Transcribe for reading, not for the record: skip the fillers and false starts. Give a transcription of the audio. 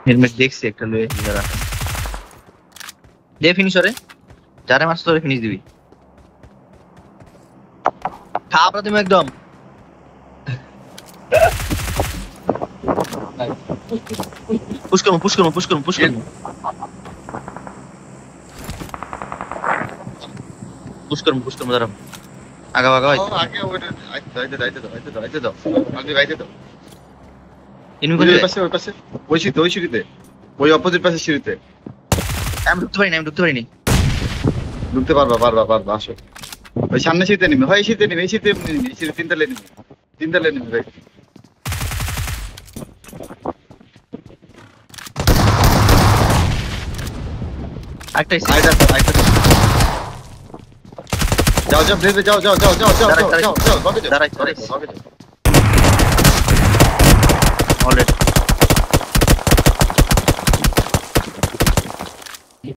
helmet দেখছি একটা লয়ে যারা দে ফিনিশরে যারে মারছ তোরে ফিনিশ দিবি খাপড়া তুমি একদম পুশ করুন দাঁড়াও আগা আগে ওটা আইতে দাও আগে আইতে দাও এনিমি ওই কোথায় পাশে ওই সিঁড়িতে ওই অপোজিট পাশে সিঁড়িতে আমি ঢুকতে পারিনি ঢুকতে পারবা আসো ওই সামনে সিঁড়িতে নিবি হয় এই সিঁড়িতে নিবি এই সিঁড়ি তিনতলে নিবি ভাই একটা আইটা যাও ব্রেভে যাও দাঁড়াই, লগে যাও অলরেডি